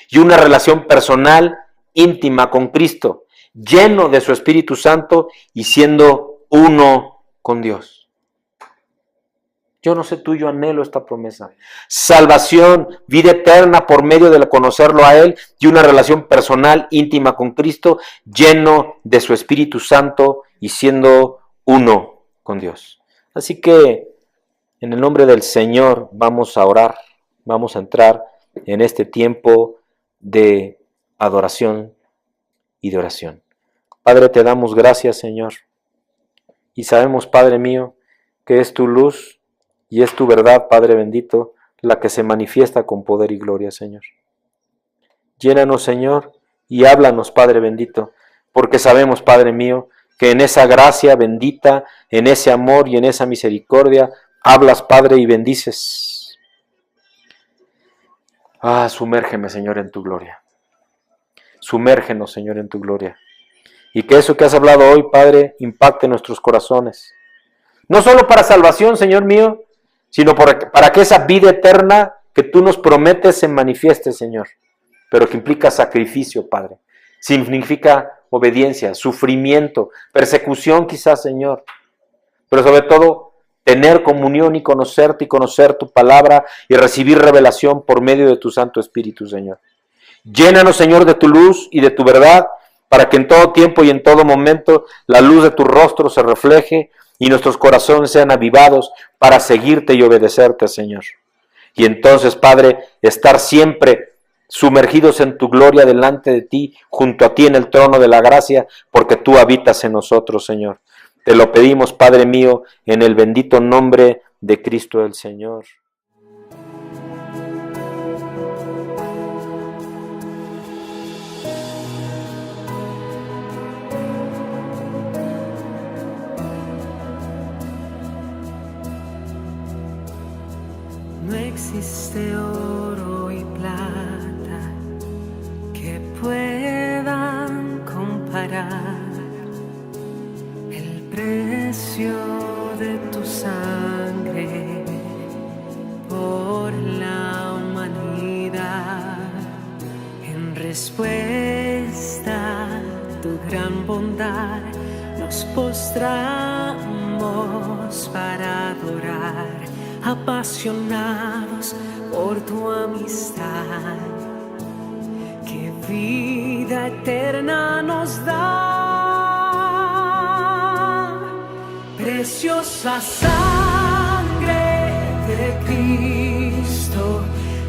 y una relación personal, íntima con Cristo, lleno de su Espíritu Santo y siendo uno con Dios. Yo no sé tú, yo anhelo esta promesa. Salvación, vida eterna por medio de conocerlo a Él y una relación personal, íntima con Cristo, lleno de su Espíritu Santo y siendo uno con Dios. Así que en el nombre del Señor vamos a orar, vamos a entrar en este tiempo de adoración y de oración. Padre, te damos gracias, Señor, y sabemos, Padre mío, que es tu luz y es tu verdad, Padre bendito, la que se manifiesta con poder y gloria, Señor. Llénanos, Señor, y háblanos, Padre bendito, porque sabemos, Padre mío, que en esa gracia bendita, en ese amor y en esa misericordia, hablas, Padre, y bendices. Sumérgeme, Señor, en tu gloria. Sumérgenos, Señor, en tu gloria. Y que eso que has hablado hoy, Padre, impacte nuestros corazones. No solo para salvación, Señor mío, sino para que esa vida eterna que tú nos prometes se manifieste, Señor. Pero que implica sacrificio, Padre. Significa obediencia, sufrimiento, persecución quizás, Señor. Pero sobre todo, tener comunión y conocerte y conocer tu palabra y recibir revelación por medio de tu Santo Espíritu, Señor. Llénanos, Señor, de tu luz y de tu verdad, para que en todo tiempo y en todo momento la luz de tu rostro se refleje y nuestros corazones sean avivados para seguirte y obedecerte, Señor. Y entonces, Padre, estar siempre sumergidos en tu gloria delante de ti, junto a ti en el trono de la gracia, porque tú habitas en nosotros, Señor. Te lo pedimos, Padre mío, en el bendito nombre de Cristo el Señor.
No existe oro y plata que puedan comparar el precio de tu sangre por la humanidad. En respuesta a tu gran bondad, nos postramos para adorar, apasionados por tu amistad, que vida eterna nos da. Preciosa sangre de Cristo,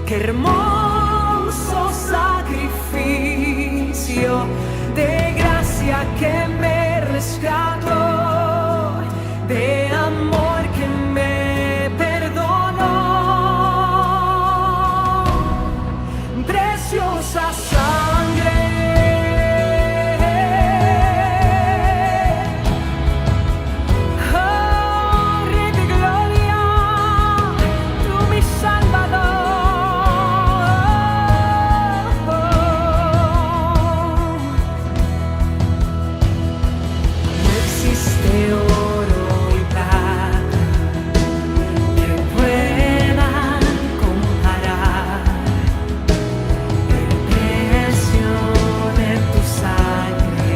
qué hermoso sacrificio de gracia que me rescató, de amor que me perdonó. Preciosa sangre, oh Rey de gloria, tú mi Salvador. No existe oro y plata que puedan comparar el precio de tu sangre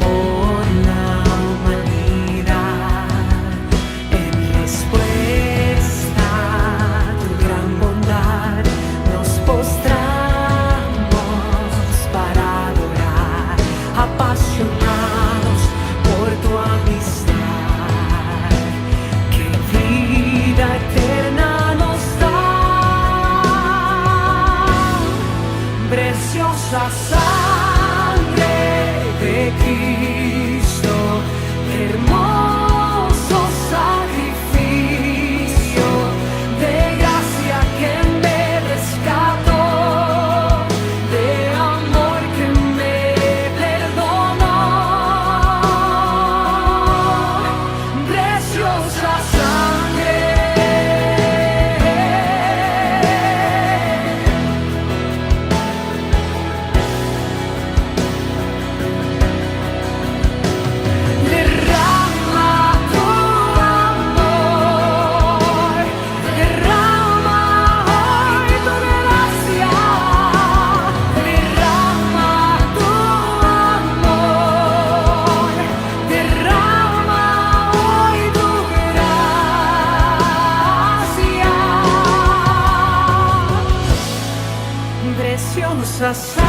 por la humanidad. En respuesta a tu gran bondad, nos postramos para adorar, apasionados por tu amistad, que vida eterna nos da. Preciosa sangre de Cristo, qué hermoso sacrificio de gracia que me rescató, de amor que me perdonó. Preciosa sangre, corazón.